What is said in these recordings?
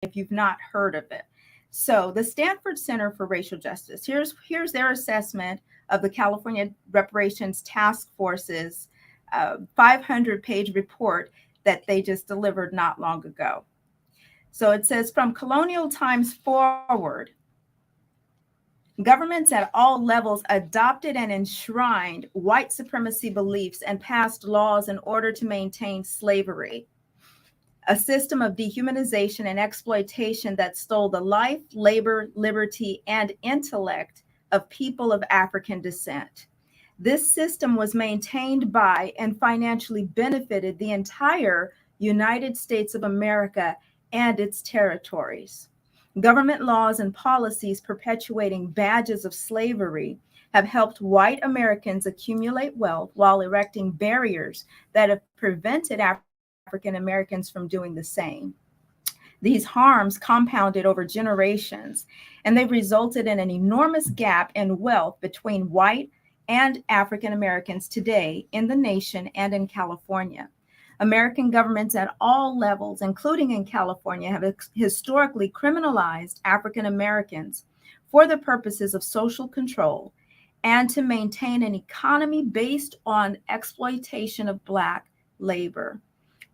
if you've not heard of it. So the Stanford Center for Racial Justice, here's their assessment of the California Reparations Task Force's 500-page report that they just delivered not long ago. So it says, from colonial times forward, governments at all levels adopted and enshrined white supremacy beliefs and passed laws in order to maintain slavery, a system of dehumanization and exploitation that stole the life, labor, liberty, and intellect of people of African descent. This system was maintained by and financially benefited the entire United States of America and its territories. Government laws and policies perpetuating badges of slavery have helped white Americans accumulate wealth while erecting barriers that have prevented African Americans from doing the same. These harms compounded over generations, and they've resulted in an enormous gap in wealth between white and African Americans today in the nation and in California. American governments at all levels, including in California, have historically criminalized African Americans for the purposes of social control and to maintain an economy based on exploitation of Black labor.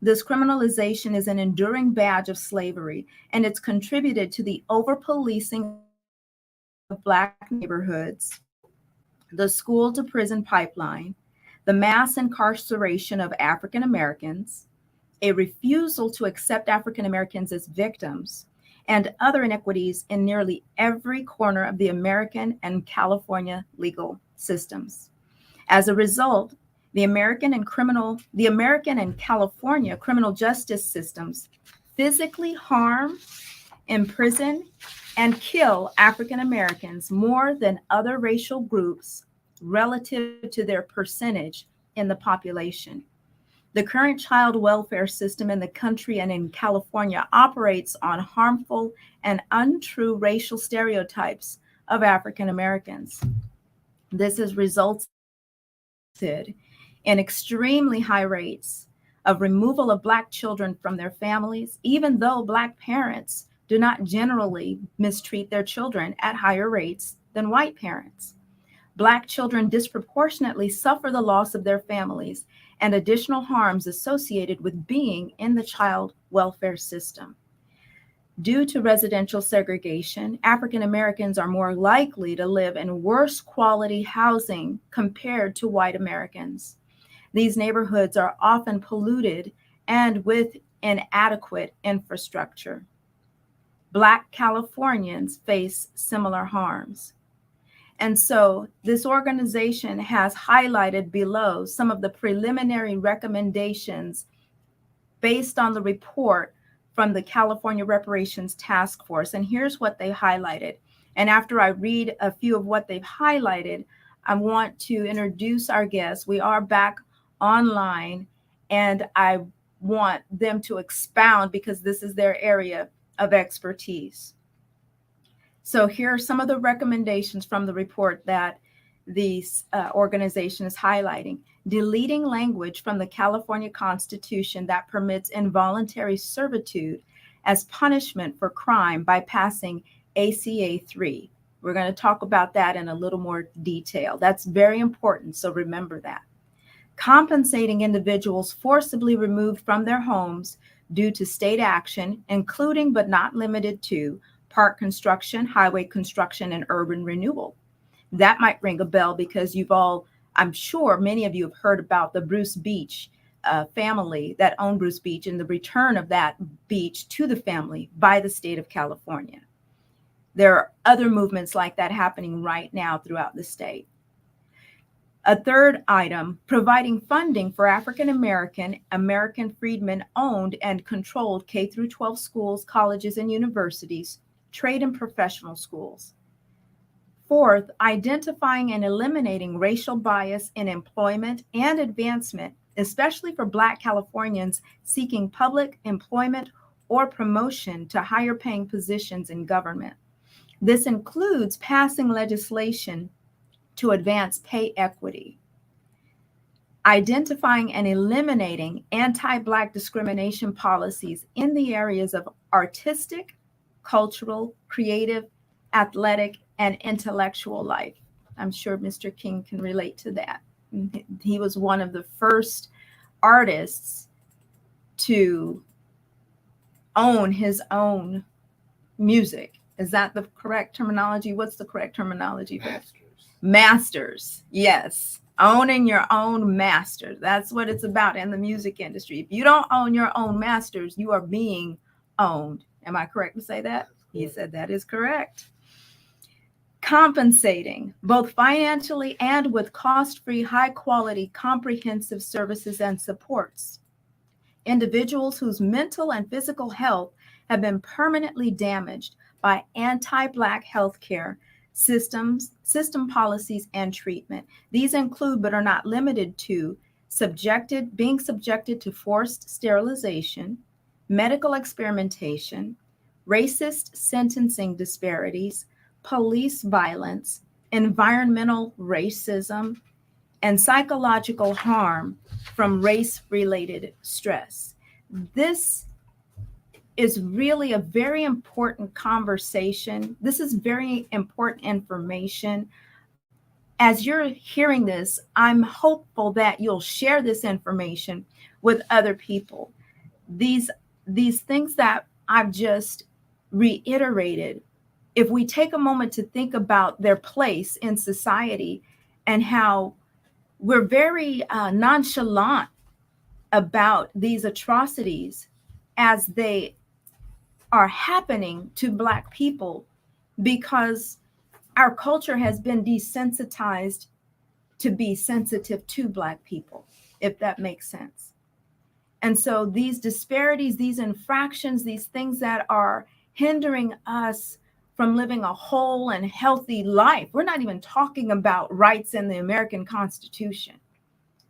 This criminalization is an enduring badge of slavery, and it's contributed to the over-policing of Black neighborhoods, the school-to-prison pipeline, the mass incarceration of African Americans, a refusal to accept African Americans as victims, and other inequities in nearly every corner of the American and California legal systems. As a result, the American and California criminal justice systems physically harm, imprison, and kill African Americans more than other racial groups relative to their percentage in the population. The current child welfare system in the country and in California operates on harmful and untrue racial stereotypes of African Americans. This has resulted in extremely high rates of removal of Black children from their families, even though Black parents do not generally mistreat their children at higher rates than white parents. Black children disproportionately suffer the loss of their families and additional harms associated with being in the child welfare system. Due to residential segregation, African Americans are more likely to live in worse quality housing compared to white Americans. These neighborhoods are often polluted and with inadequate infrastructure. Black Californians face similar harms. And so this organization has highlighted below some of the preliminary recommendations based on the report from the California Reparations Task Force. And here's what they highlighted. And after I read a few of what they've highlighted, I want to introduce our guests. We are back online, and I want them to expound because this is their area of expertise. So here are some of the recommendations from the report that the organization is highlighting. Deleting language from the California Constitution that permits involuntary servitude as punishment for crime by passing ACA 3. We're going to talk about that in a little more detail. That's very important, so remember that. Compensating individuals forcibly removed from their homes due to state action, including but not limited to park construction, highway construction, and urban renewal. That might ring a bell because I'm sure many of you have heard about the Bruce Beach family that owned Bruce Beach and the return of that beach to the family by the state of California. There are other movements like that happening right now throughout the state. A third item, providing funding for African freedmen owned and controlled K-12 schools, colleges, and universities, trade and professional schools. Fourth, identifying and eliminating racial bias in employment and advancement, especially for Black Californians seeking public employment or promotion to higher paying positions in government. This includes passing legislation to advance pay equity. Identifying and eliminating anti-Black discrimination policies in the areas of artistic, cultural, creative, athletic, and intellectual life. I'm sure Mr. King can relate to that. He was one of the first artists to own his own music. Is that the correct terminology? What's the correct terminology? Masters. Yes. Owning your own masters. That's what it's about in the music industry. If you don't own your own masters, you are being owned. Am I correct to say that? He said that is correct. Compensating, both financially and with cost-free, high-quality, comprehensive services and supports. Individuals whose mental and physical health have been permanently damaged by anti-Black healthcare system policies and treatment. These include, but are not limited to, being subjected to forced sterilization, medical experimentation, racist sentencing disparities, police violence, environmental racism, and psychological harm from race-related stress. This is really a very important conversation. This is very important information. As you're hearing this, I'm hopeful that you'll share this information with other people. These things that I've just reiterated, if we take a moment to think about their place in society and how we're very nonchalant about these atrocities as they are happening to Black people, because our culture has been desensitized to be sensitive to Black people, if that makes sense. And so these disparities, these infractions, these things that are hindering us from living a whole and healthy life. We're not even talking about rights in the American Constitution,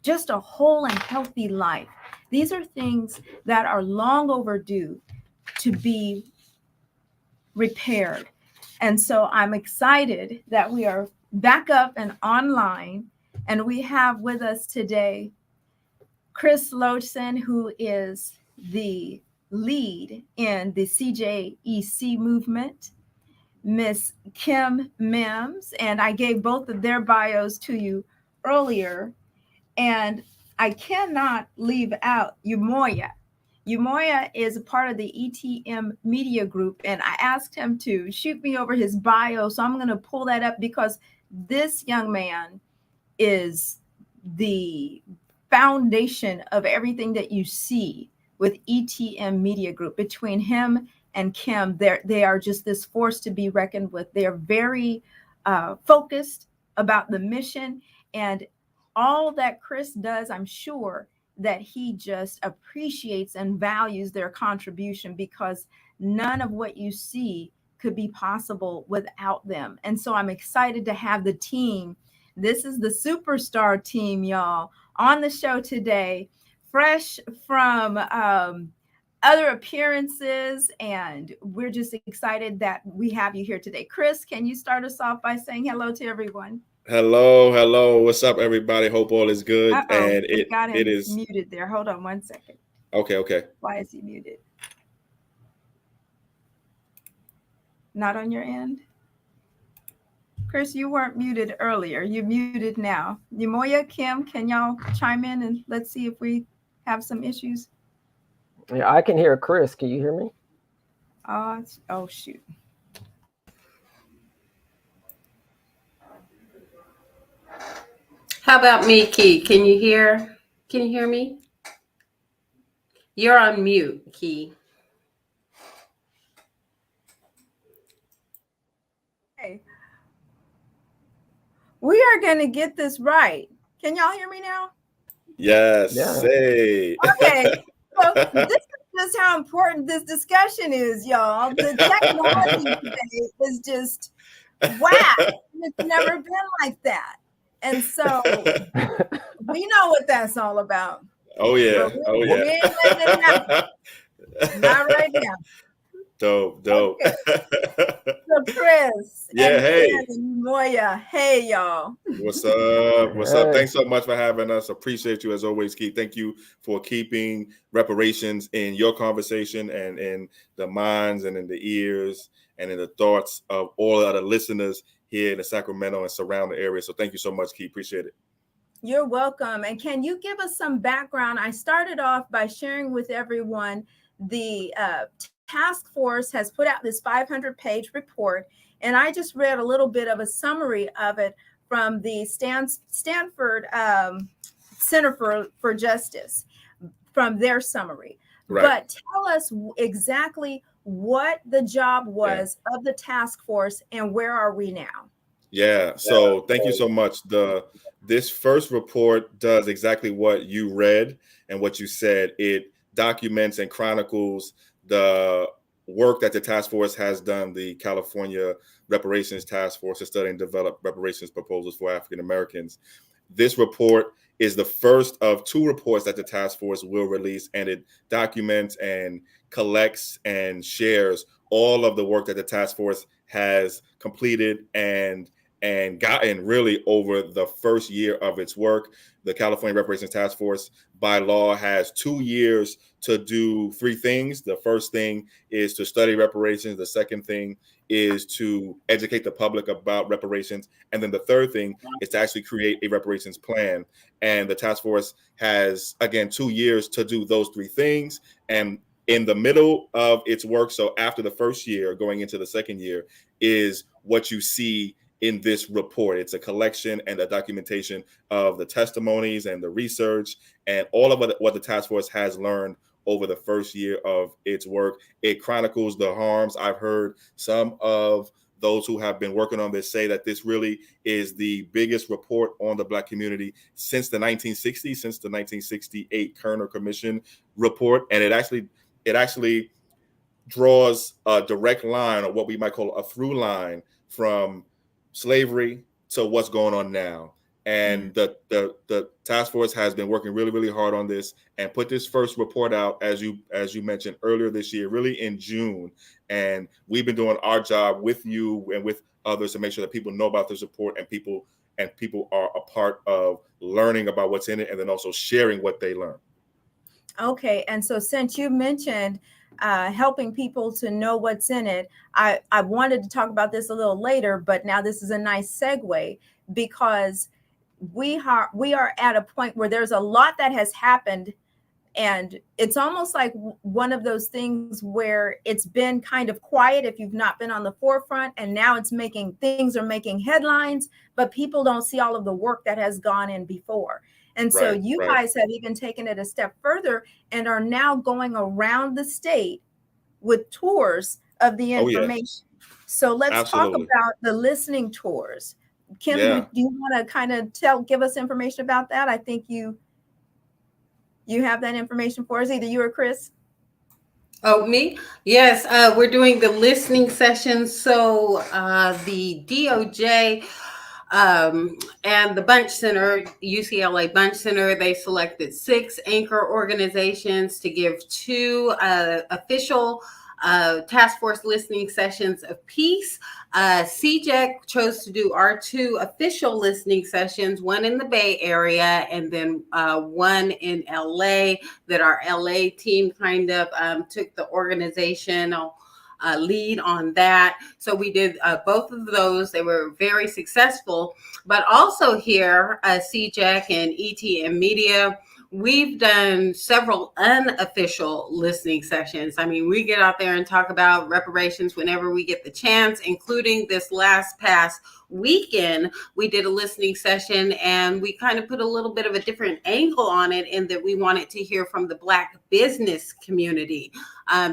just a whole and healthy life. These are things that are long overdue to be repaired. And so I'm excited that we are back up and online, and we have with us today Chris Lodgson, who is the lead in the CJEC movement, Miss Kim Mims, and I gave both of their bios to you earlier, and I cannot leave out Umoya. Umoya is a part of the ETM Media Group, and I asked him to shoot me over his bio, so I'm going to pull that up because this young man is the foundation of everything that you see with ETM Media Group. Between him and Kim, they are just this force to be reckoned with. They are very focused about the mission, and all that Chris does, I'm sure that he just appreciates and values their contribution, because none of what you see could be possible without them. And so I'm excited to have the team. This is the superstar team, y'all, on the show today, fresh from other appearances, and we're just excited that we have you here today. Chris, can you start us off by saying hello to everyone? Hello. What's up, everybody? Hope all is good. And it is muted there. Hold on one second. Okay. Why is he muted? Not on your end? Chris, you weren't muted earlier. You're muted now. Umoya, Kim, can y'all chime in and let's see if we have some issues? Yeah, I can hear Chris. Can you hear me? Oh, shoot. How about me, Key? Can you hear me? You're on mute, Key. Okay. We are going to get this right. Can y'all hear me now? Yes. Yeah. Say. Okay. So this is just how important this discussion is, y'all. The technology today is just wow. It's never been like that. And so we know what that's all about. Oh yeah. We ain't letting it happen. Not right now. Dope. Okay. So Chris Yeah, and hey. Ken and Moya, hey y'all. What's up? What's up? Hey. Thanks so much for having us. Appreciate you as always, Keith. Thank you for keeping reparations in your conversation and in the minds and in the ears and in the thoughts of all of the listeners here in the Sacramento and surrounding area. So thank you so much, Keith. Appreciate it. You're welcome. And can you give us some background? I started off by sharing with everyone the task force has put out this 500-page report, and I just read a little bit of a summary of it from the Stanford Center for Justice from their summary. Right. But tell us exactly what the job was of the task force and where are we now? Yeah. So thank you so much. This first report does exactly what you read and what you said. It documents and chronicles the work that the task force has done, the California Reparations Task Force, to study and develop reparations proposals for African Americans. This report is the first of 2 reports that the task force will release, and it documents and collects and shares all of the work that the task force has completed and gotten really over the first year of its work. The California Reparations Task Force by law has 2 years to do 3 things. The first thing is to study reparations. The second thing is to educate the public about reparations. And then the third thing is to actually create a reparations plan. And the task force has, again, 2 years to do those 3 things. And in the middle of its work, so after the first year, going into the second year, is what you see in this report. It's a collection and a documentation of the testimonies and the research and all of what the task force has learned over the first year of its work. It chronicles the harms. I've heard some of those who have been working on this say that this really is the biggest report on the Black community since the 1960s, since the 1968 Kerner Commission report. And it actually draws a direct line, or what we might call a through line, from slavery to what's going on now. And the task force has been working really, really hard on this and put this first report out, as you mentioned, earlier this year, really in June. And we've been doing our job with you and with others to make sure that people know about this report and people are a part of learning about what's in it and then also sharing what they learn. Okay, and so since you mentioned helping people to know what's in it, I wanted to talk about this a little later, but now this is a nice segue because we are at a point where there's a lot that has happened, and it's almost like one of those things where it's been kind of quiet if you've not been on the forefront, and now things are making headlines, but people don't see all of the work that has gone in before. And so you guys have even taken it a step further and are now going around the state with tours of the information. So let's talk about the listening tours. Kim, do you want to kind of give us information about that? I think you have that information for us, either you or Chris. Oh, me? Yes, we're doing the listening sessions. So the DOJ and the Bunch Center, UCLA Bunch Center, they selected 6 anchor organizations to give 2 official task force listening sessions apiece. CJEC chose to do our 2 official listening sessions, one in the Bay Area and then one in LA, that our LA team kind of took the organizational lead on that. So we did both of those. They were very successful. But also here, CJEC and ETM Media, we've done several unofficial listening sessions. I mean, we get out there and talk about reparations whenever we get the chance, including this past weekend. We did a listening session and we kind of put a little bit of a different angle on it, in that we wanted to hear from the Black business community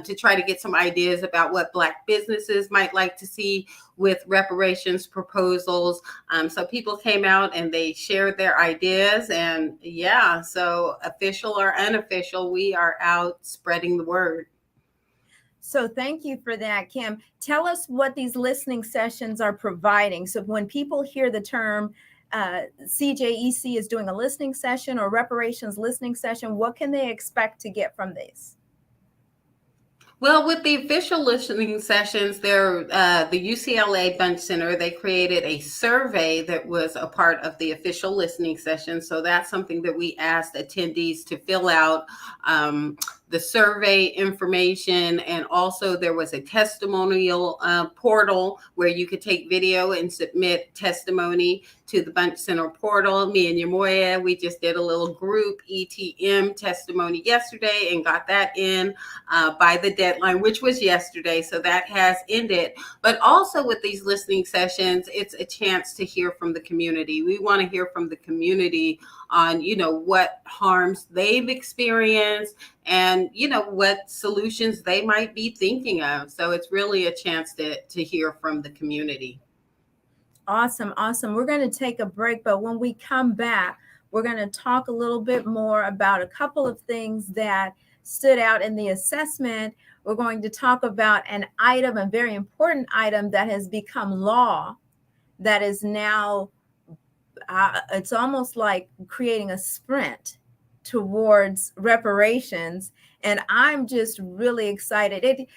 to try to get some ideas about what Black businesses might like to see with reparations proposals. So people came out and they shared their ideas, and so official or unofficial, we are out spreading the word. So thank you for that, Kim. Tell us what these listening sessions are providing. So when people hear the term CJEC is doing a listening session or reparations listening session, what can they expect to get from this? Well, with the official listening sessions, the UCLA Bunch Center, they created a survey that was a part of the official listening session. So that's something that we asked attendees to fill out, the survey information. And also there was a testimonial portal where you could take video and submit testimony to the Bunch Center portal. Me and Yamoya, we just did a little group ETM testimony yesterday and got that in by the deadline, which was yesterday. So that has ended. But also with these listening sessions, it's a chance to hear from the community. We want to hear from the community on, what harms they've experienced and, what solutions they might be thinking of. So it's really a chance to hear from the community. Awesome. We're going to take a break, but when we come back, we're going to talk a little bit more about a couple of things that stood out in the assessment. We're going to talk about a very important item that has become law, that is now, it's almost like creating a sprint towards reparations. And I'm just really excited.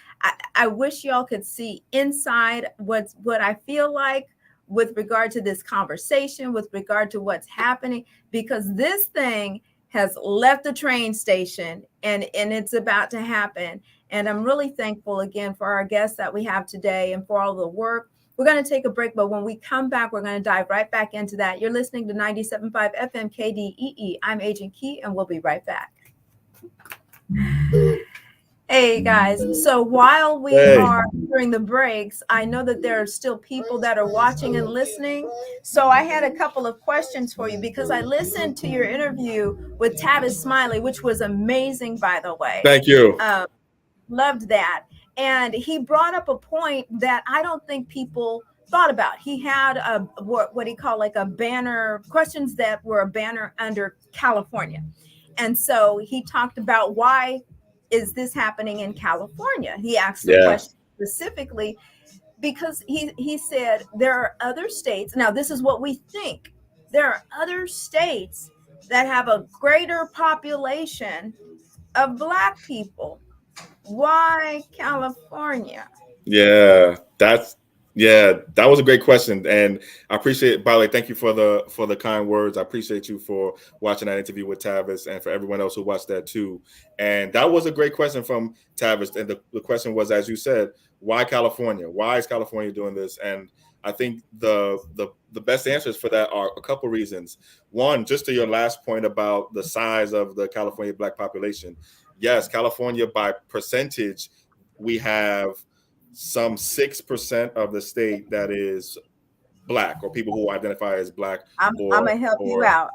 I wish y'all could see inside what I feel like with regard to this conversation, with regard to what's happening, because this thing has left the train station and it's about to happen. And I'm really thankful again for our guests that we have today and for all the work. We're going to take a break, but when we come back, we're going to dive right back into that. You're listening to 97.5 FM KDEE. I'm Agent Key, and we'll be right back. Hey guys, so while we are during the breaks, I know that there are still people that are watching and listening. So I had a couple of questions for you because I listened to your interview with Tavis Smiley, which was amazing, by the way. Thank you. Loved that. And he brought up a point that I don't think people thought about. He had what he called like a banner, questions that were a banner under California. And so he talked about why is this happening in California? He asked the question specifically because he said there are other states. Now, this is what we think. There are other states that have a greater population of Black people. Why California? That was a great question, and I appreciate it. By the way, thank you for the kind words. I appreciate you for watching that interview with Tavis, and for everyone else who watched that too. And that was a great question from Tavis. And the question was, as you said, why California? Why is California doing this? And I think the best answers for that are a couple reasons. One, just to your last point about the size of the California Black population. Yes, California by percentage, we have some 6% of the state that is Black, or people who identify as Black. I'm gonna help you out.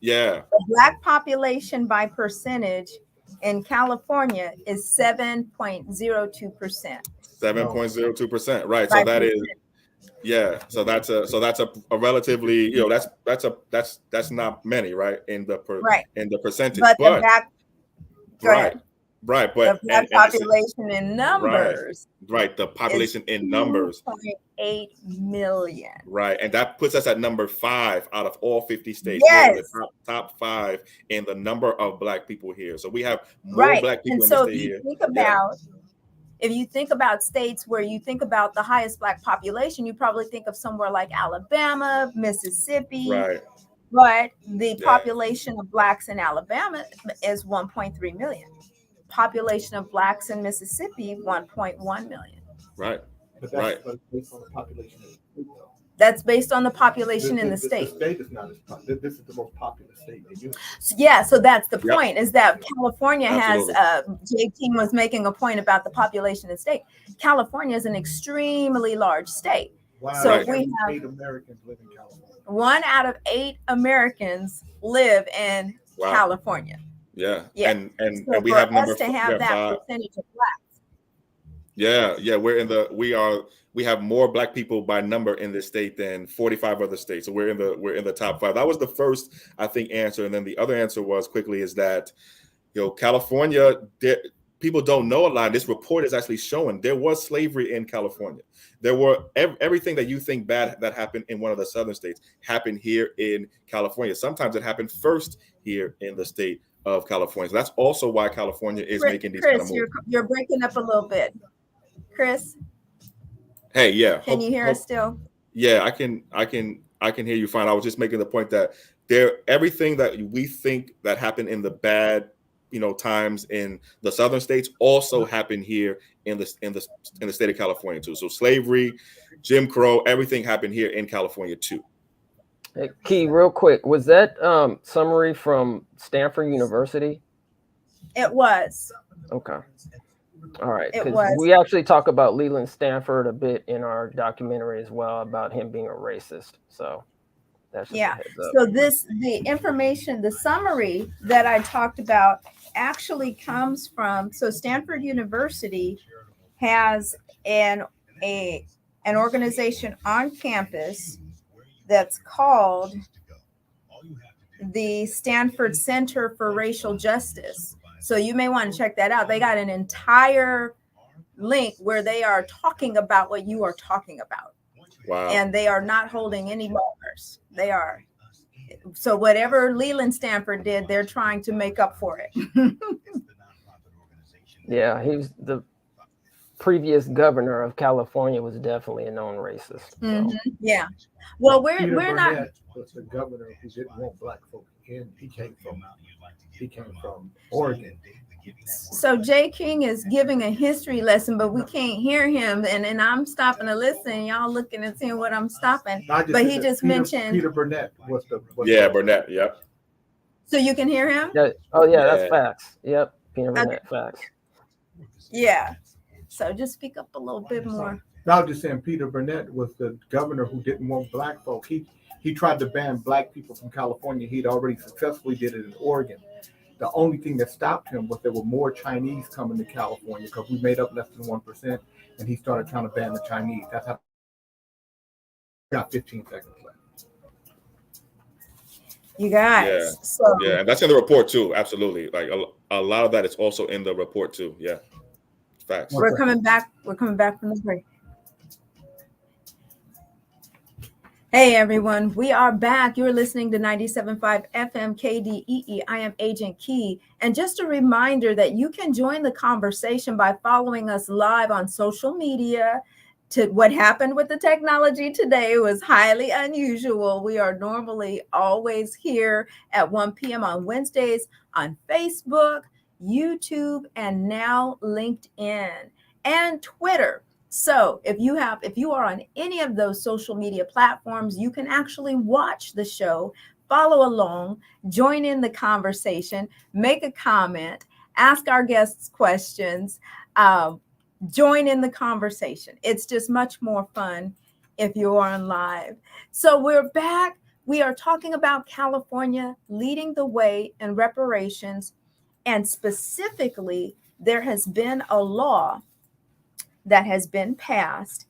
Yeah. The Black population by percentage in California is 7.02%. 7.02%, right? So that is, So that's a relatively, that's not many, right? In the percentage, but But the Black population in numbers, the population in numbers, 2.8 million, right, and that puts us at number 5 out of all 50 states. Yes, the top 5 in the number of Black people here. So we have more Black people in the state here. If you think about states where you think about the highest Black population, you probably think of somewhere like Alabama, Mississippi, right? But the population of Blacks in Alabama is 1.3 million. Population of Blacks in Mississippi, 1.1 million. Right. But that's based on the population in the state, though. That's based on the population in the state. The state is not as popular. This is the most populous state in the union. So that's the point, is that California has, JT was making a point about the population in the state. California is an extremely large state. Wow. So we have 8 Americans live in California. 1 out of 8 Americans live in California. Yeah. Yeah. And so we have that percentage of Blacks. We have more Black people by number in this state than 45 other states. So we're in the top 5. That was the first, I think, answer. And then the other answer was quickly is that, California, people don't know a lot. This report is actually showing there was slavery in California. There were everything that you think bad that happened in one of the southern states happened here in California. Sometimes it happened first here in the state of California. So that's also why California is making these kind of Chris, moves. you're breaking up a little bit. Chris, Hey, yeah. can you hear us still? Yeah, I can hear you fine. I was just making the point that everything that we think that happened in the bad, times in the southern states also happened here in the state of California too. So slavery, Jim Crow, everything happened here in California too. Hey, Key, real quick, was that summary from Stanford University? It was. Okay. All right. It 'Cause was. we actually talk about Leland Stanford a bit in our documentary as well, about him being a racist. So that's just a heads up. So the information, the summary that I talked about actually comes from, so Stanford University has an organization on campus that's called the Stanford Center for Racial Justice. So you may want to check that out. They got an entire link where they are talking about what you are talking about. Wow. And they are not holding any bars. They are. So whatever Leland Stanford did, they're trying to make up for it. Yeah, he was the previous governor of California, was definitely a known racist. So. Yeah. Well, we're Burnett not. was the governor who didn't want black folk in. He came from Oregon. So Jay King is giving a history lesson, but we can't hear him. And I'm stopping to listen. Y'all looking and seeing what I'm stopping. But he just mentioned Peter Burnett was the Burnett. Yep. So you can hear him? Yeah. Oh yeah, that's facts. Yep. Peter Burnett, facts. Yeah. So just speak up a little bit more. I was just saying Peter Burnett was the governor who didn't want black folk. He tried to ban black people from California. He'd already successfully did it in Oregon. The only thing that stopped him was there were more Chinese coming to California because we made up less than 1%, and he started trying to ban the Chinese. That's how. Got 15 seconds left. You guys. Yeah. So Yeah, and that's in the report too. Absolutely. Like a lot of that is also in the report too. Yeah. Facts. we're coming back. We're coming back from the break. Hey everyone, we are back. You're listening to 97.5 FM KDEE. I am Agent Key. And just a reminder that you can join the conversation by following us live on social media. To what happened with the technology today was highly unusual. We are normally always here at 1 p.m. on Wednesdays on Facebook, YouTube, and now LinkedIn and Twitter. So if you are on any of those social media platforms, you can actually watch the show, follow along, join in the conversation, make a comment, ask our guests questions, join in the conversation. It's just much more fun if you're on live. So we're back. We are talking about California leading the way in reparations. And specifically, there has been a law that has been passed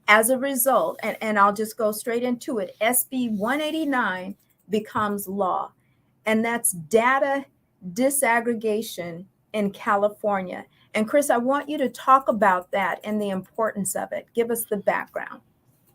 as a result, and I'll just go straight into it. SB 189 becomes law, and that's data disaggregation in California. And Chris, I want you to talk about that and the importance of it. Give us the background.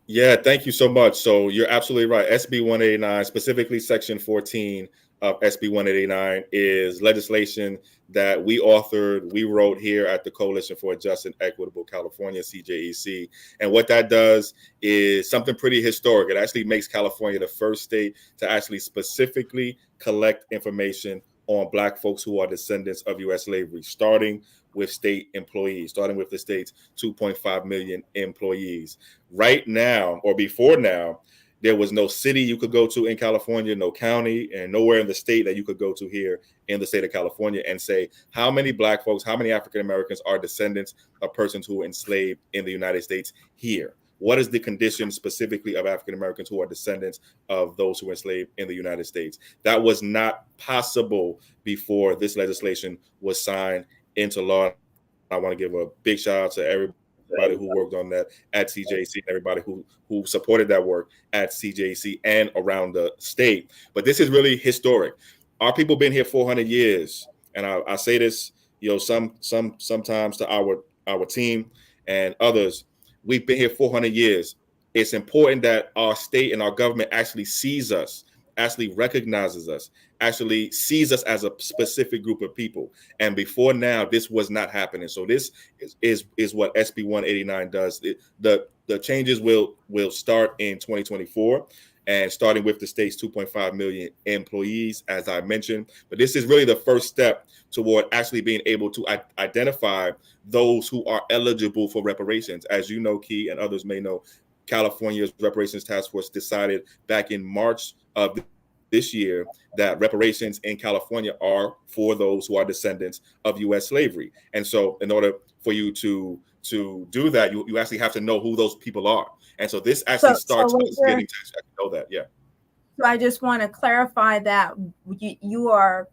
Yeah, thank you so much. So you're absolutely right. SB 189, specifically Section 14 of SB 189, is legislation that we authored, we wrote here at the Coalition for Just and Equitable California, CJEC. And what that does is something pretty historic. It actually makes California the first state to actually specifically collect information on Black folks who are descendants of U.S. slavery, starting with state employees, starting with the state's 2.5 million employees. Right now, or before now, there was no city you could go to in California, no county, and nowhere in the state that you could go to here in the state of California and say how many Black folks, how many African Americans are descendants of persons who were enslaved in the United States here. What is the condition specifically of African Americans who are descendants of those who were enslaved in the United States? That was not possible before this legislation was signed into law. I want to give a big shout out to everybody who worked on that at CJEC, and everybody who supported that work at CJEC and around the state. But this is really historic. Our people been here 400 years, and I say this, sometimes to our team and others. We've been here 400 years. It's important that our state and our government actually sees us, actually recognizes us, actually sees us as a specific group of people. And before now, this was not happening. So this is what SB 189 does. The changes will start in 2024, and starting with the state's 2.5 million employees, as I mentioned. But this is really the first step toward actually being able to identify those who are eligible for reparations. As you know, Key, and others may know, California's Reparations Task Force decided back in March of this year that reparations in California are for those who are descendants of U.S. slavery. And so in order for you to do that, you actually have to know who those people are. And so this actually starts us getting to know that. Yeah. So I just want to clarify that you're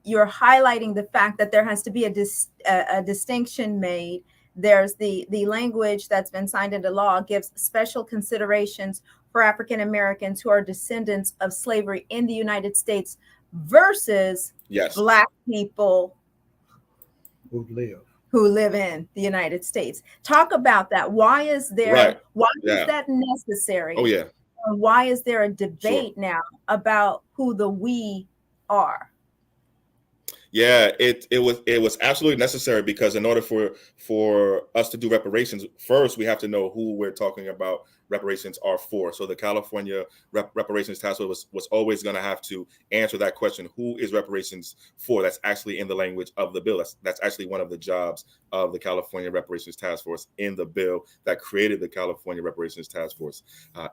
highlighting the fact that there has to be a distinction made. There's the language that's been signed into law gives special considerations for African Americans who are descendants of slavery in the United States versus Black people who live in the United States. Talk about that. Why is there? Why is that necessary? Oh yeah. And why is there a debate now about who the we are? Yeah, it was absolutely necessary, because in order for us to do reparations, first we have to know who we're talking about reparations are for. So the California Reparations Task Force was always going to have to answer that question: who is reparations for? That's actually in the language of the bill. That's actually one of the jobs of the California Reparations Task Force in the bill that created the California Reparations Task Force.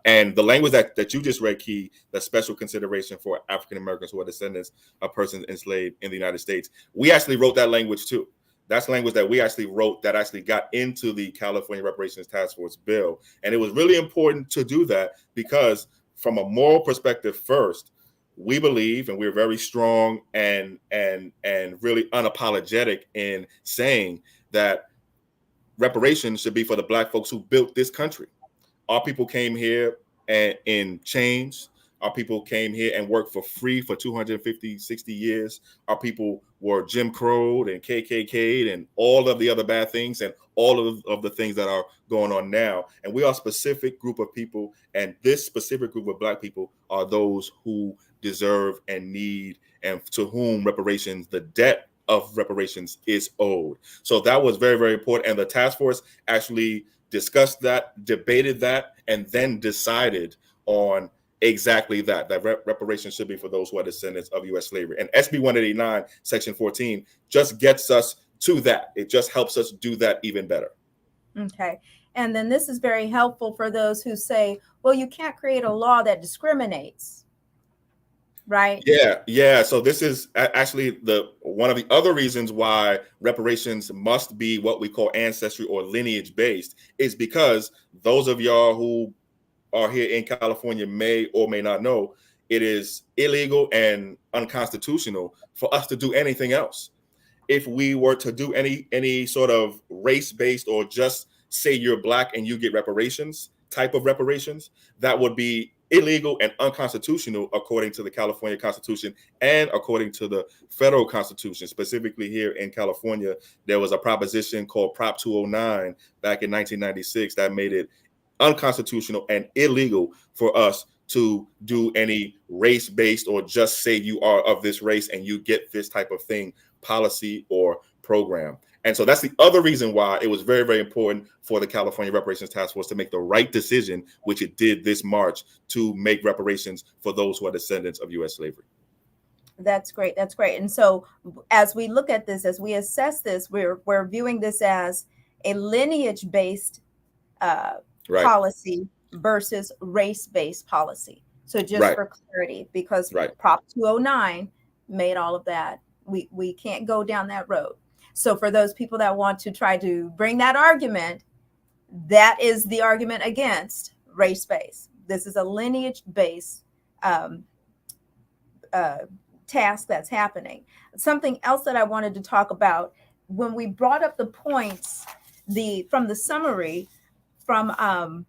And the language that you just read, Key, the special consideration for African Americans who are descendants of persons enslaved in the United States, we actually wrote that language too. That's language that we actually wrote that actually got into the California Reparations Task Force bill. And it was really important to do that because from a moral perspective first, we believe, and we're very strong and really unapologetic in saying that reparations should be for the Black folks who built this country. Our people came here in chains. Our people came here and worked for free for 250, 60 years. Our people were Jim Crow'd and KKK'd and all of the other bad things and all of the things that are going on now. And we are a specific group of people. And this specific group of Black people are those who deserve and need, and to whom reparations, the debt of reparations, is owed. So that was very, very important. And the task force actually discussed that, debated that, and then decided on exactly that reparations should be for those who are descendants of U.S. slavery. And SB 189, Section 14, just gets us to that. It just helps us do that even better. Okay. And then this is very helpful for those who say, well, you can't create a law that discriminates, right? Yeah. So this is actually one of the other reasons why reparations must be what we call ancestry or lineage based, is because those of y'all who are here in California may or may not know, it is illegal and unconstitutional for us to do anything else. If we were to do any sort of race-based or just say you're Black and you get reparations type of reparations, that would be illegal and unconstitutional according to the California Constitution and according to the federal Constitution. Specifically here in California, there was a proposition called Prop 209 back in 1996 that made it unconstitutional and illegal for us to do any race-based or just say you are of this race and you get this type of thing, policy or program. And so that's the other reason why it was very, very important for the California Reparations Task Force to make the right decision, which it did this March, to make reparations for those who are descendants of U.S. slavery. That's great. That's great. And so as we look at this, as we assess this, we're viewing this as a lineage-based policy versus race-based policy. So just for clarity, because Prop 209 made all of that, we can't go down that road. So for those people that want to try to bring that argument, that is the argument against race-based. This is a lineage-based task that's happening. Something else that I wanted to talk about, when we brought up the points from the summary from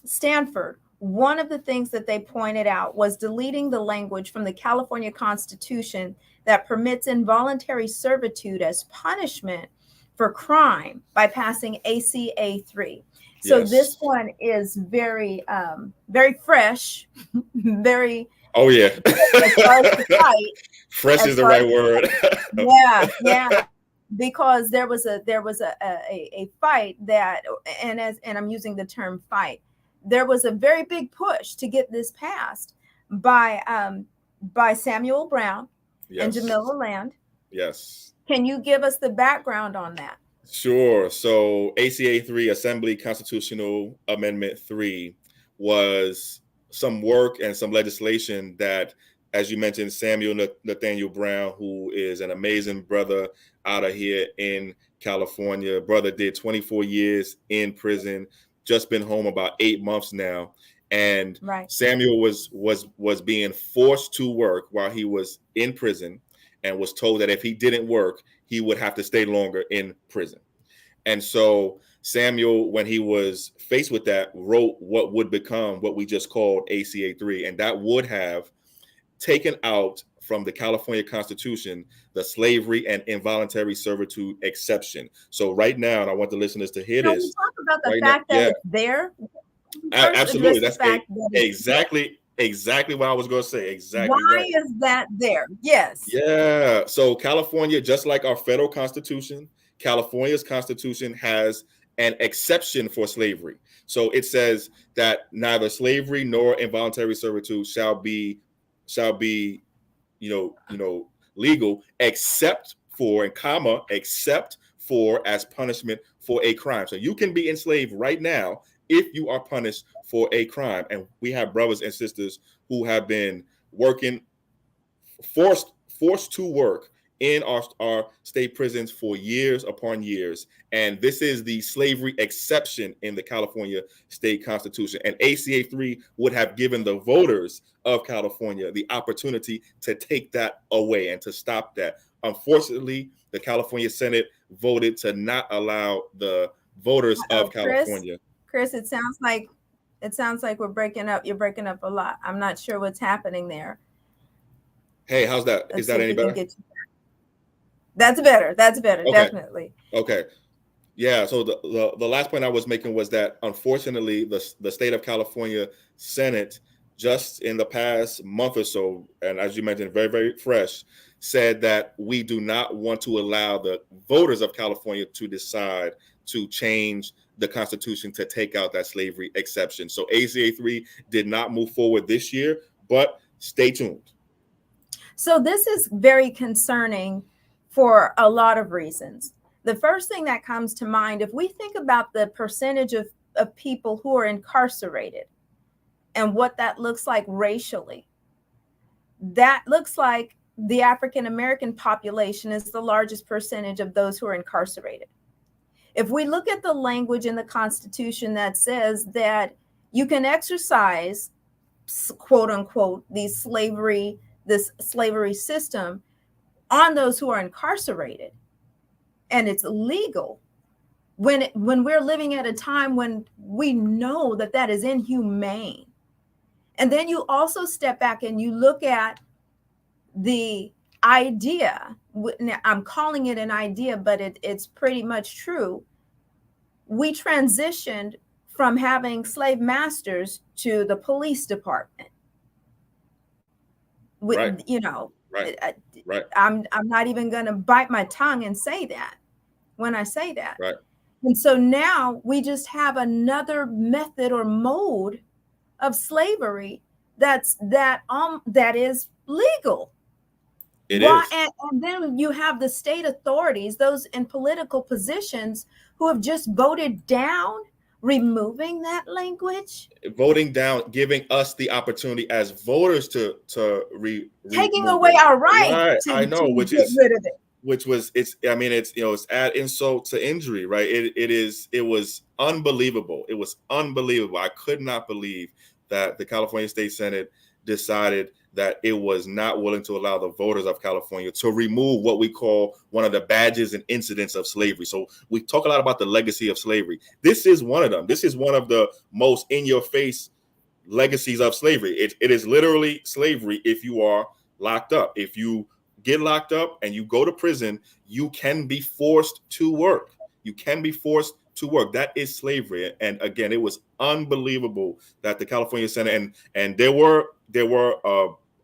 Stanford, one of the things that they pointed out was deleting the language from the California Constitution that permits involuntary servitude as punishment for crime by passing ACA 3. So this one is very, very fresh, very Oh yeah. As far as the fight, Fresh is the right word. yeah. Because there was a fight that, and I'm using the term fight, there was a very big push to get this passed by Samuel Brown and Jamila Land. Yes. Can you give us the background on that? Sure. So ACA 3, Assembly Constitutional Amendment 3, was some work and some legislation that, as you mentioned, Samuel Nathaniel Brown, who is an amazing brother out of here in California. Brother did 24 years in prison, just been home about 8 months now. And Samuel was being forced to work while he was in prison, and was told that if he didn't work, he would have to stay longer in prison. And so Samuel, when he was faced with that, wrote what would become what we just called ACA 3, and that would have taken out from the California Constitution the slavery and involuntary servitude exception. So right now, and I want the listeners to hear this. Talk about the fact that it's there. Absolutely, that's exactly what I was going to say. Exactly. Why is that there? Yes. Yeah. So California, just like our federal constitution, California's constitution has an exception for slavery. So it says that neither slavery nor involuntary servitude shall be legal except for, except for as punishment for a crime. So you can be enslaved right now if you are punished for a crime. And we have brothers and sisters who have been working, forced to work in our state prisons for years upon years. And this is the slavery exception in the California state constitution. And ACA 3 would have given the voters of California the opportunity to take that away and to stop that. Unfortunately, the California Senate voted to not allow the voters of California. Chris, it sounds like we're breaking up. You're breaking up a lot. I'm not sure what's happening there. Hey, how's that? Is that any better? That's better. Okay. Definitely. Okay. Yeah. So the last point I was making was that unfortunately the state of California Senate, just in the past month or so, and as you mentioned, very, very fresh, said that we do not want to allow the voters of California to decide to change the Constitution to take out that slavery exception. So ACA 3 did not move forward this year, but stay tuned. So this is very concerning for a lot of reasons. The first thing that comes to mind, if we think about the percentage of people who are incarcerated and what that looks like racially, that looks like the African American population is the largest percentage of those who are incarcerated. If we look at the language in the Constitution that says that you can exercise, quote unquote, this slavery system on those who are incarcerated, and it's legal, when we're living at a time when we know that that is inhumane. And then you also step back and you look at the idea, I'm calling it an idea, but it's pretty much true. We transitioned from having slave masters to the police department. Right. Right. I'm not even going to bite my tongue and say that when I say that. Right. And so now we just have another method or mode of slavery that is legal. It is. And then you have the state authorities, those in political positions, who have just voted down removing that language, voting down, giving us the opportunity as voters to taking away our right. I know, which is rid of it. Which was it's add insult to injury, right? It was unbelievable. It was unbelievable. I could not believe that the California State Senate decided that it was not willing to allow the voters of California to remove what we call one of the badges and incidents of slavery. So we talk a lot about the legacy of slavery. This is one of them. This is one of the most in-your-face legacies of slavery. It is literally slavery if you are locked up. If you get locked up and you go to prison, you can be forced to work. You can be forced to work. That is slavery. And again, it was unbelievable that the California Senate and there were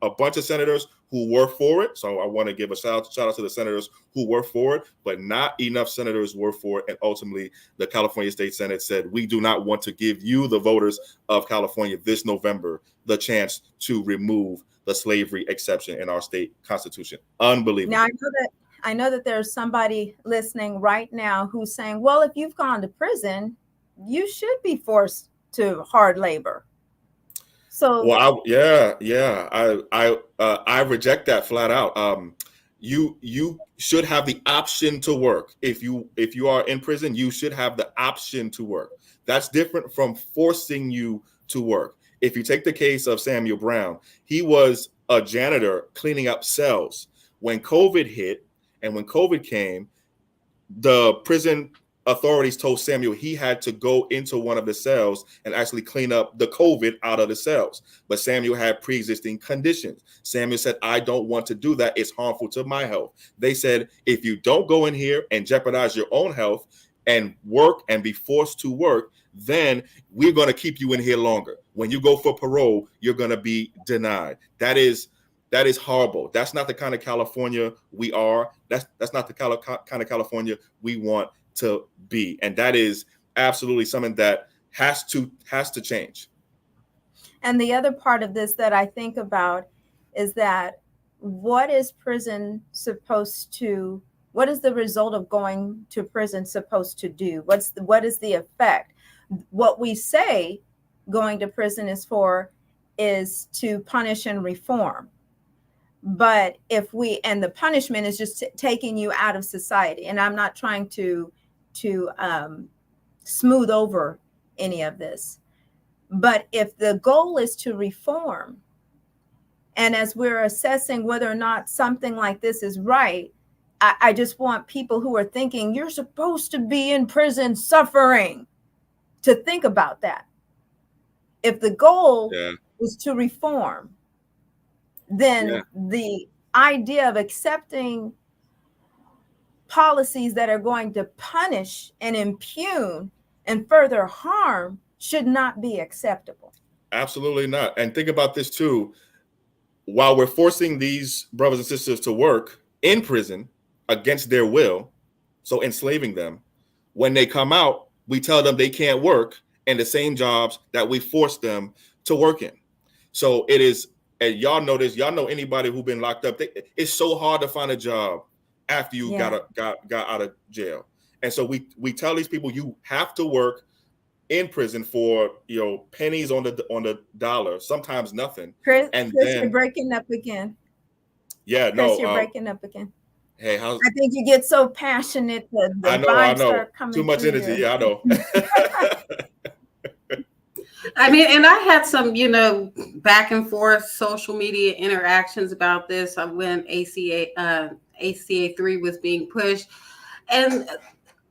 a bunch of senators who were for it. So I want to give a shout out to the senators who were for it, but not enough senators were for it. And ultimately, the California State Senate said, we do not want to give you, the voters of California, this November, the chance to remove the slavery exception in our state constitution. Unbelievable. Now, I know that there's somebody listening right now who's saying, well, if you've gone to prison, you should be forced to hard labor. So, well, I reject that flat out. You should have the option to work. If you are in prison, you should have the option to work. That's different from forcing you to work. If you take the case of Samuel Brown, he was a janitor cleaning up cells. When COVID hit and when COVID came, the prison authorities told Samuel he had to go into one of the cells and actually clean up the COVID out of the cells. But Samuel had pre-existing conditions. Samuel said, I don't want to do that. It's harmful to my health. They said, if you don't go in here and jeopardize your own health and work and be forced to work, then we're going to keep you in here longer. When you go for parole, you're going to be denied. That is horrible. That's not the kind of California we are. That's not the kind of California we want to be. And that is absolutely something that has to change. And the other part of this that I think about is that what is the result of going to prison supposed to do? What is the effect? What we say going to prison is to punish and reform. But the punishment is just taking you out of society. And I'm not trying to smooth over any of this. But if the goal is to reform, and as we're assessing whether or not something like this is right, I just want people who are thinking you're supposed to be in prison suffering to think about that. If the goal is to reform, then the idea of accepting policies that are going to punish and impugn and further harm should not be acceptable. Absolutely not. And think about this too. While we're forcing these brothers and sisters to work in prison against their will, so enslaving them, when they come out, we tell them they can't work in the same jobs that we forced them to work in. So it is, and y'all know this, y'all know anybody who's been locked up, it's so hard to find a job after you got out of jail. And so we tell these people you have to work in prison for pennies on the dollar, sometimes nothing. Chris, you're breaking up again. Yeah, Chris, you're breaking up again. Hey, I think you get so passionate that the vibes start coming too much energy. You. Yeah, I know. I mean, and I had some, back and forth social media interactions about this when ACA 3 was being pushed. And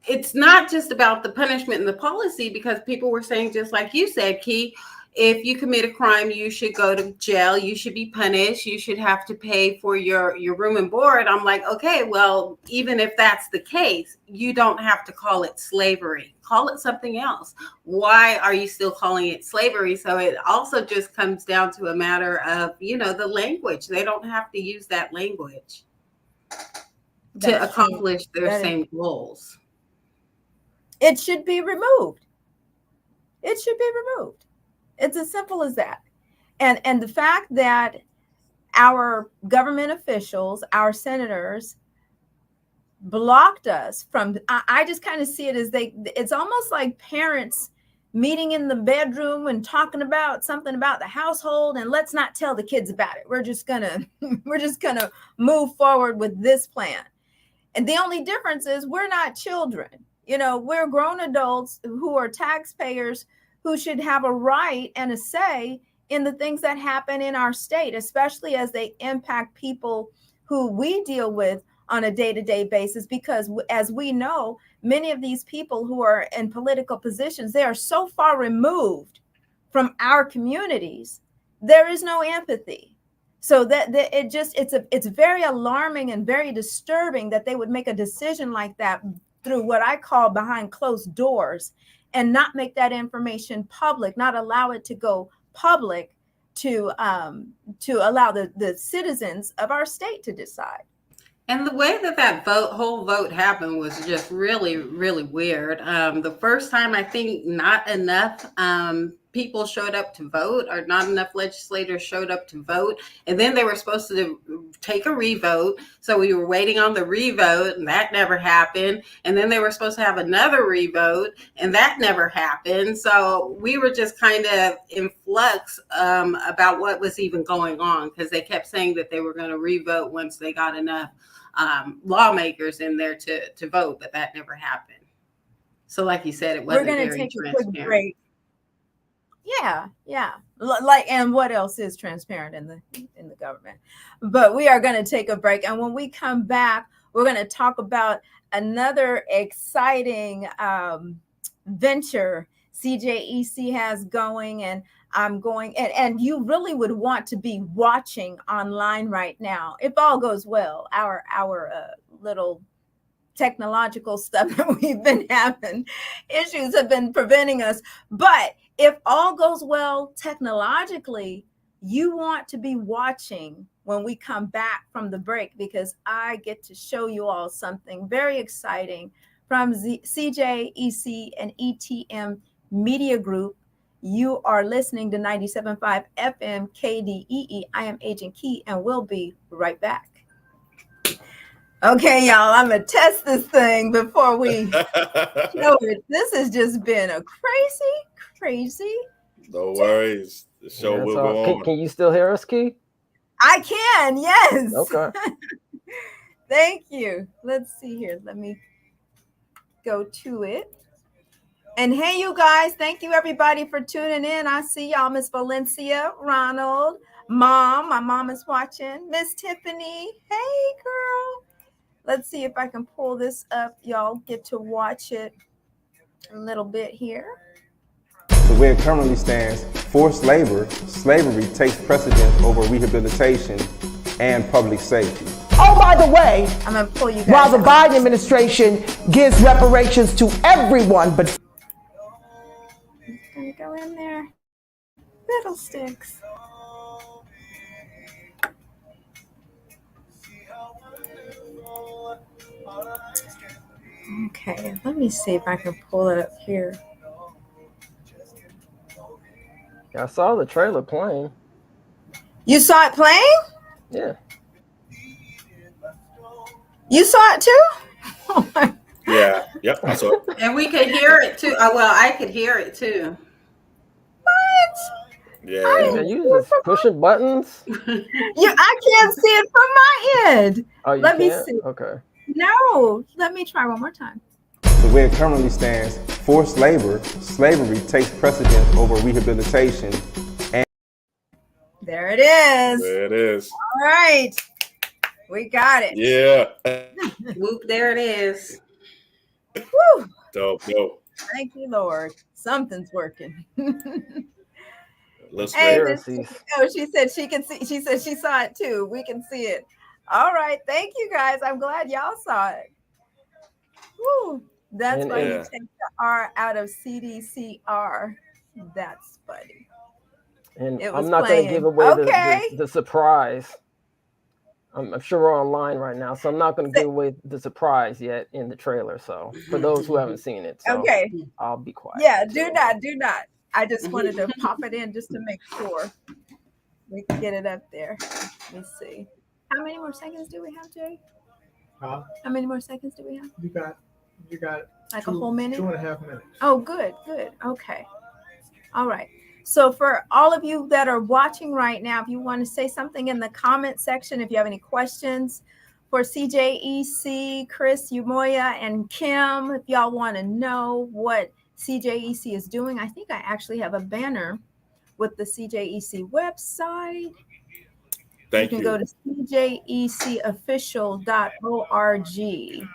it's not just about the punishment and the policy, because people were saying, just like you said, Key, if you commit a crime, you should go to jail. You should be punished. You should have to pay for your room and board. I'm like, okay, well, even if that's the case, you don't have to call it slavery. Call it something else. Why are you still calling it slavery? So it also just comes down to a matter of, the language. They don't have to use that language to accomplish their same goals. It should be removed. It should be removed. It's as simple as that. And the fact that our government officials, our senators, blocked us from, I just kind of see it as it's almost like parents meeting in the bedroom and talking about something about the household, and let's not tell the kids about it. We're just gonna move forward with this plan. And the only difference is we're not children. We're grown adults who are taxpayers who should have a right and a say in the things that happen in our state, especially as they impact people who we deal with on a day-to-day basis. Because as we know, many of these people who are in political positions, they are so far removed from our communities, there is no empathy. So that it's very alarming and very disturbing that they would make a decision like that through what I call behind closed doors, and not make that information public, not allow it to go public, to allow the citizens of our state to decide. And the way that whole vote happened was just really, really weird. The first time, I think not enough people showed up to vote, or not enough legislators showed up to vote. And then they were supposed to take a revote. So we were waiting on the revote, and that never happened. And then they were supposed to have another revote, and that never happened. So we were just kind of in flux about what was even going on, because they kept saying that they were going to revote once they got enough lawmakers in there to vote, but that never happened. So like you said, it wasn't very transparent. We're going to take a quick break. Yeah. Like, and what else is transparent in the government? But we are going to take a break. And when we come back, we're going to talk about another exciting venture CJEC has going, and I'm going, and you really would want to be watching online right now. If all goes well, our little technological stuff that we've been having issues have been preventing us. But if all goes well technologically, you want to be watching when we come back from the break, because I get to show you all something very exciting from CJEC and ETM Media Group. You are listening to 97.5 FM KDEE. I am Agent Key, and we'll be right back. Okay, y'all, I'm going to test this thing before we show it. This has just been a crazy. No worries. The show will go on. Can you still hear us, Key? I can, yes. Okay. Thank you. Let's see here. Let me go to it. And hey, you guys, thank you everybody for tuning in. I see y'all, Miss Valencia, Ronald, Mom. My mom is watching. Miss Tiffany. Hey, girl. Let's see if I can pull this up. Y'all get to watch it a little bit here. The way it currently stands, forced labor, slavery takes precedence over rehabilitation and public safety. Oh, by the way, I'm going to pull you guys while the Biden administration gives reparations to everyone, but going to go in there. Fiddlesticks. Okay, let me see if I can pull it up here. I saw the trailer playing. You saw it playing? Yeah. You saw it too? Oh my. Yeah, yep, I saw it. And we could hear it too. Oh, well, I could hear it too. What? Yeah. You just pushing buttons? I can't see it from my end. Oh, you Let can't? me see. Okay. No, let me try one more time. The way it currently stands, forced labor, slavery takes precedence over rehabilitation and there it is. There it is. All right. We got it. Yeah. Whoop, there it is. Woo. Dope. Thank you, Lord. Something's working. Let's Hey, wait. she said she can see. She said she saw it too. We can see it. All right. Thank you, guys. I'm glad y'all saw it. Woo. That's why you take the R out of CDCR. That's funny. And It was I'm not going to give away the surprise. I'm sure we're online right now, so I'm not going to give away the surprise yet in the trailer. So for those who haven't seen it, so okay, I'll be quiet. Yeah, do not. I just wanted to pop it in just to make sure we can get it up there. Let me see. How many more seconds do we have, Jay? Huh? How many more seconds do we have? You got like a whole minute? 2.5 minutes. Oh, good. Okay. All right. So for all of you that are watching right now, if you want to say something in the comment section, if you have any questions for CJEC, Chris, Umoya, and Kim, if y'all want to know what CJEC is doing, I think I actually have a banner with the CJEC website. Thank you. You can go to CJECofficial.org.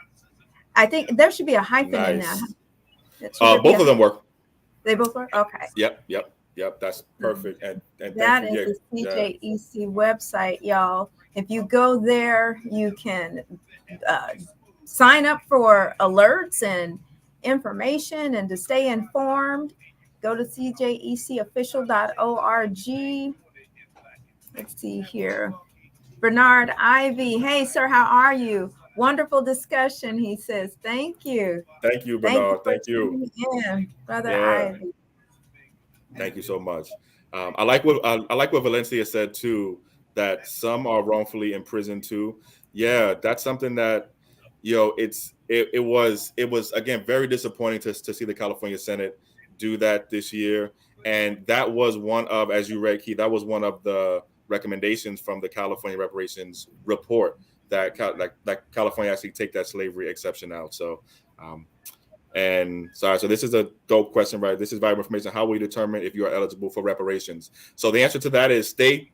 I think there should be a hyphen in that. Both of them work. They both work? Okay. Yep. That's perfect. And that is the CJEC website, y'all. If you go there, you can sign up for alerts and information and to stay informed. Go to CJECofficial.org. Let's see here. Bernard Ivy. Hey, sir, how are you? Wonderful discussion, he says. Thank you. Thank you, Bernard. Thank you. Brother Ivy. Thank you so much. I like what Valencia said too, that some are wrongfully imprisoned too. Yeah, that's something that, it was again very disappointing to see the California Senate do that this year. And that was one of, as you read, Keith, that was one of the recommendations from the California Reparations report that California actually take that slavery exception out. So, so this is a dope question, right? This is valuable information. How will you determine if you are eligible for reparations? So the answer to that is stay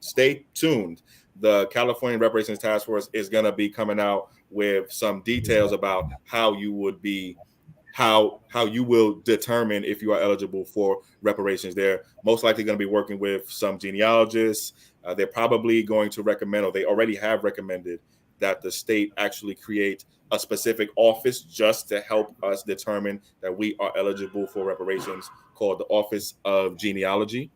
tuned. The California Reparations Task Force is going to be coming out with some details about how you would be, how you will determine if you are eligible for reparations. They're most likely going to be working with some genealogists. They're probably going to recommend, or they already have recommended, that the state actually create a specific office just to help us determine that we are eligible for reparations, called the Office of Genealogy,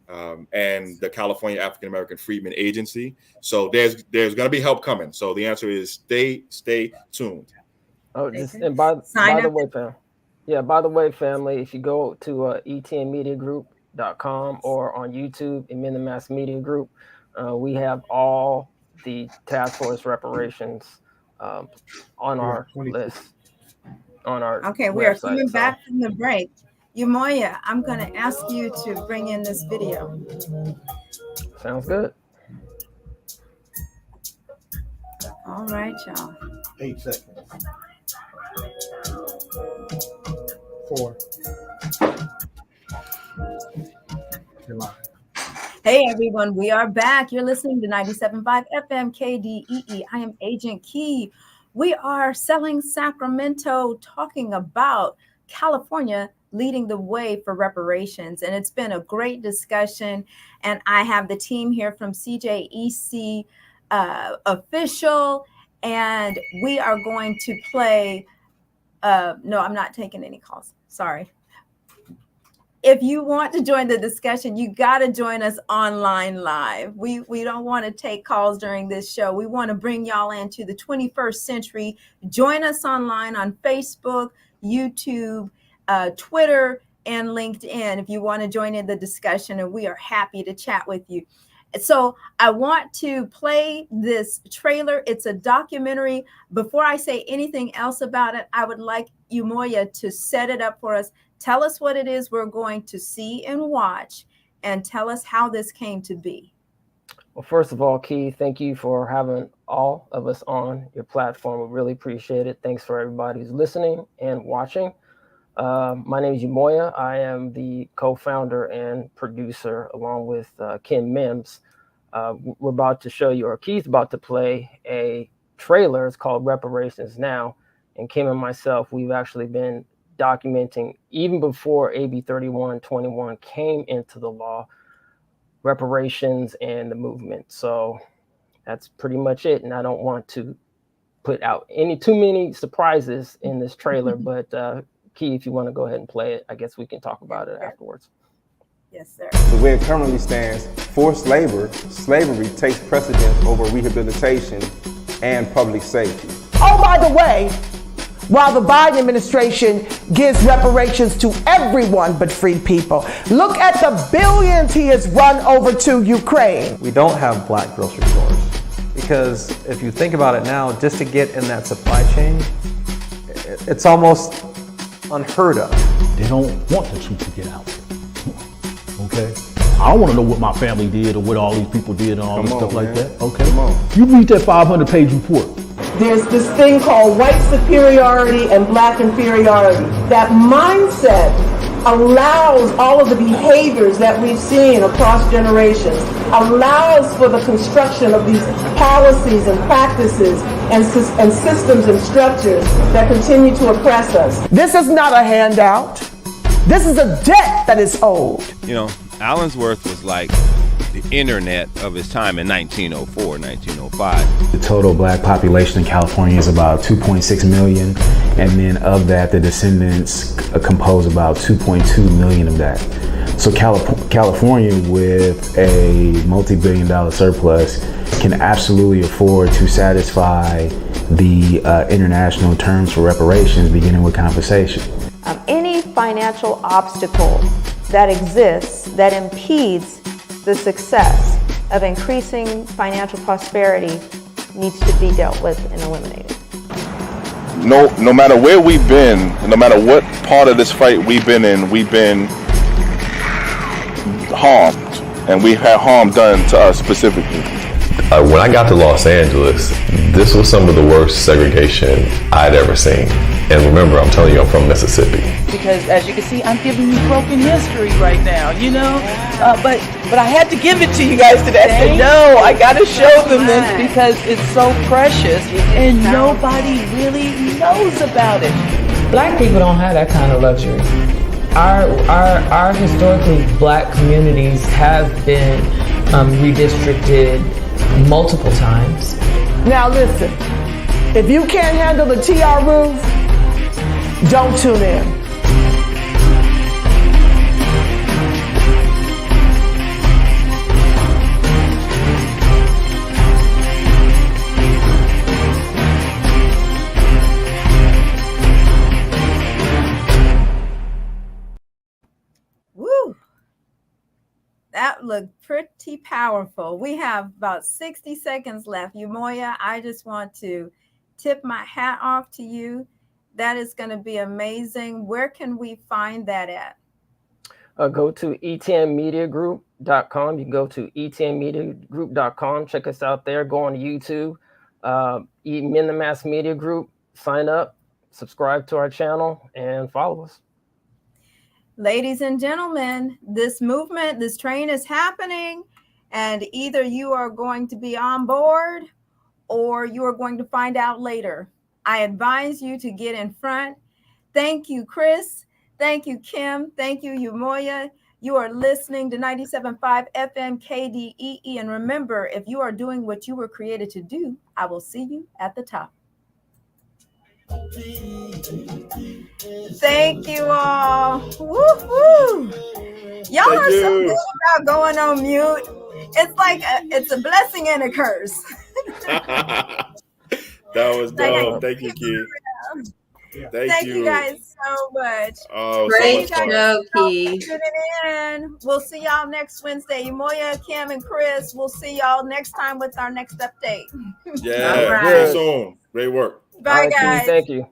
and the California African American Freedmen Agency. So there's going to be help coming. So the answer is stay tuned. Oh, and by the way, family, if you go to etnmediagroup.com or on YouTube, Amend the Mass Media Group, we have all the task force reparations on our list, on our website. We are coming back from the break. Umoya, I'm going to ask you to bring in this video. Sounds good. All right, y'all. 8 seconds. 4. You're live. Hey, everyone. We are back. You're listening to 97.5 FM KDEE. I am Agent Key. We are selling Sacramento, talking about California leading the way for reparations. And it's been a great discussion. And I have the team here from CJEC official. And we are going to play. No, I'm not taking any calls. Sorry. If you want to join the discussion, you got to join us online live. We don't want to take calls during this show. We want to bring y'all into the 21st century. Join us online on Facebook, YouTube, Twitter, and LinkedIn if you want to join in the discussion, and we are happy to chat with you. So I want to play this trailer. It's a documentary. Before I say anything else about it, I would like Umoya to set it up for us. Tell us what it is we're going to see and watch, and tell us how this came to be. Well, first of all, Keith, thank you for having all of us on your platform. We really appreciate it. Thanks for everybody who's listening and watching. My name is Umoya. I am the co-founder and producer, along with Ken Mims. We're about to show you, or Keith's about to play a trailer. It's called Reparations Now. And Kim and myself, we've actually been documenting, even before AB 3121 came into the law, reparations and the movement. So that's pretty much it. And I don't want to put out too many surprises in this trailer, but Key, if you want to go ahead and play it, I guess we can talk about it afterwards. Yes, sir. The way it currently stands, forced labor, slavery takes precedence over rehabilitation and public safety. Oh, by the way, while the Biden administration gives reparations to everyone but free people, look at the billions he has run over to Ukraine. We don't have black grocery stores because if you think about it now, just to get in that supply chain, it's almost unheard of. They don't want the truth to get out. Okay? I don't want to know what my family did or what all these people did and all this stuff like that. Okay? You read that 500-page report. There's this thing called white superiority and black inferiority. That mindset allows all of the behaviors that we've seen across generations, allows for the construction of these policies and practices and systems and structures that continue to oppress us. This is not a handout. This is a debt that is owed. You know, Allensworth was like the internet of his time in 1904, 1905. The total black population in California is about 2.6 million. And then of that, the descendants compose about 2.2 million of that. So California, with a multi-billion-dollar surplus, can absolutely afford to satisfy the international terms for reparations, beginning with compensation. Any financial obstacle that exists that impedes the success of increasing financial prosperity needs to be dealt with and eliminated. No matter where we've been, no matter what part of this fight we've been in, we've been harmed, and we've had harm done to us specifically. When I got to Los Angeles, this was some of the worst segregation I'd ever seen. And remember, I'm telling you, I'm from Mississippi. Because as you can see, I'm giving you broken history right now, you know? But I had to give it to you guys today. I said, no, I got to show them this because it's so precious and nobody really knows about it. Black people don't have that kind of luxury. Our historically black communities have been redistricted multiple times. Now listen, if you can't handle the TR roof, don't tune in. Woo! That looked pretty powerful. We have about 60 seconds left. Umoya, I just want to tip my hat off to you. That is going to be amazing. Where can we find that at? Go to etnmediagroup.com. You can go to etnmediagroup.com. Check us out there. Go on YouTube. Men the Mass Media Group. Sign up, subscribe to our channel, and follow us. Ladies and gentlemen, this movement, this train is happening, and either you are going to be on board or you are going to find out later. I advise you to get in front. Thank you, Chris. Thank you, Kim. Thank you, Umoya. You are listening to 97.5 FM KDEE. And remember, if you are doing what you were created to do, I will see you at the top. Thank you all. Woo-hoo. Y'all are so good about going on mute. It's like it's a blessing and a curse. That was dope. Thank you, Key. Thank you guys so much. Oh, great so much show, Key. Tuning in. We'll see y'all next Wednesday. Umoya, Kim, and Chris. We'll see y'all next time with our next update. Yeah, very soon. Great work. Bye, guys. Thank you.